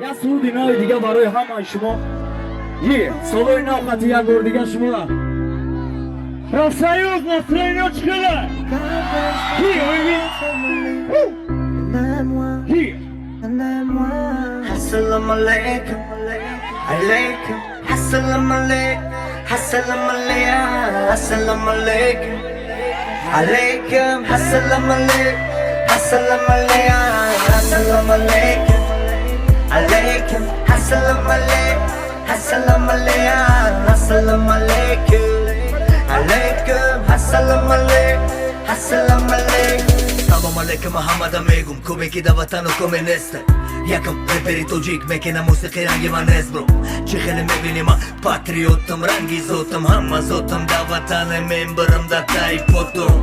Я судинای دیگه برای همه شما یه سالوی نوخطی یک بار دیگه شما профсоюз настроение чкала Assalamu alaikum, alaikum. Assalamu alaikum, assalamu alaikum, assalamu alaikum, alaikum. Assalamu alaikum, assalamu alaikum, assalamu alaikum, alaikum. Assalamu alaikum, assalamu alaikum, assalamu alaikum, alaikum. Assalamu alaikum, assalamu alaikum. Salam alaikum Muhammad amegum Come ki da vatano come neste Yakam reperi tojik mekena musiqi rangi man ez bro Çi kheli mebini ma patriotum rangi zotum Hamma zotum da vatane memberım da taypotum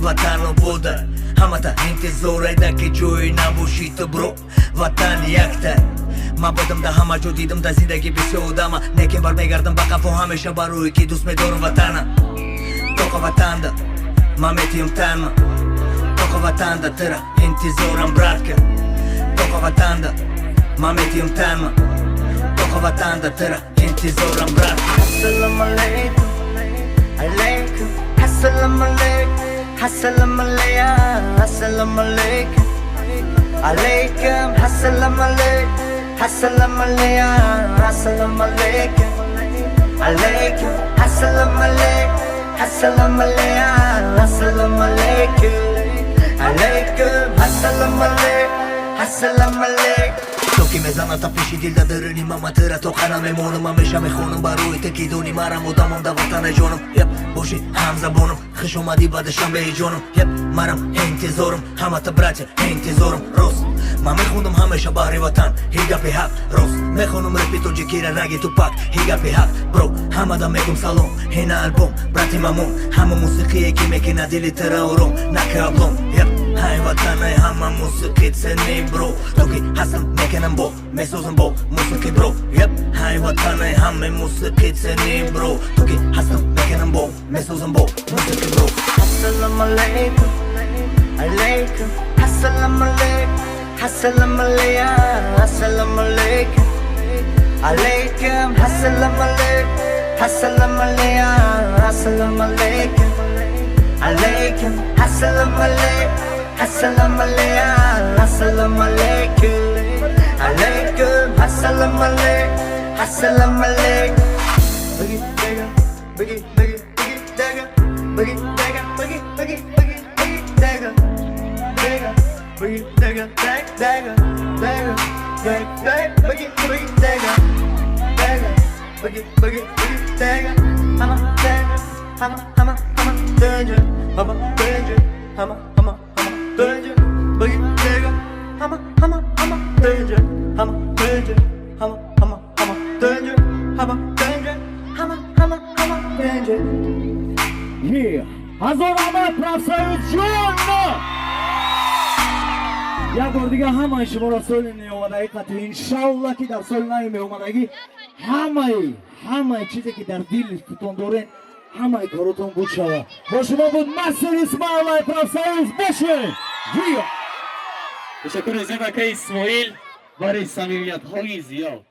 Vatano boda Hamma ta intizor ayda ki joy nabushit bro Vatan yakta Ma budam da hama jo didam da zindagi bise odama Nekin bar megardam baka fo hamesha baroy ki dus me dorum vatana Toka vatanda Ma metiyum tanma Toka vatanda tira intizoram bratka Toka vatanda Ma metiyum tanma Toka vatanda tira intizoram bratka Assalamu alaikum Alaikum Assalamu alaikum Assalamu alaikum Assalamu alaikum Alaikum Assalamu alaikum Assalamu alaikum Assalamu alaikum Alaikum Assalamu alaikum Assalamu alaikum Assalamu alaikum Alaikum Assalamu alaikum Assalamu alaikum Toki mezana ta pishi dilda dărâni mama tăra Tocana me monum ma mesha me khonum barui te kidoni maram odamam da vatana jonum Yep boshi hamza bonum Khishum adi bada shambe jonum Yep maram intizorum Hamata braća intizorum Ros Ma me khundum hamesha bahri vatan Higa pe haq Ros Me khonum repito jikira ragi tupak Higa pe haq Bro hamada megum salon Hina album Brati mamun Hama musiqiye ki mekina dili tăra orom Naka ablom Yep Hai vatanay hama musiqit seni bro Toki hasam mekenam bo Mesozum bo musiqi bro Yep Hai vatanay hama musiqit seni bro Toki hasam mekenam bo Mesozum bo musiqi bro Assalamu alaikum Alaikum Assalamu alaikum Assalamu alaikum Assalamu alaikum Alaikum Assalamu alaikum Assalamu alaikum Assalamu alaikum Alaikum Assalamu alaikum Assalamu alaikum Assalamu alaikum Alaikum Assalamu alaikum Assalamu alaikum Bagi daga Bagi bagi bagi daga Bagi daga Bagi bagi bagi bagi daga Daga Bagi daga Daga Daga Daga Bagi bagi daga Daga Bagi bagi bagi daga Hama daga Hama hama hama danger Hama danger Hama hama danger Bagi daga Hama hama hama danger Hama danger Hama hama hama danger Hama danger Hama hama hama danger Є Азорама профсоюз жонно یک بار دیگه همه شما را سال نیومدگی قطعی انشالله که در سال نیومدگی همه چیزی که در دلتون دارین همه کارتون بود شود با شما بود مستر اسماعیل профсоюз باشه تشکر از این وکه اسماعیل برای صمیمیت های زیاد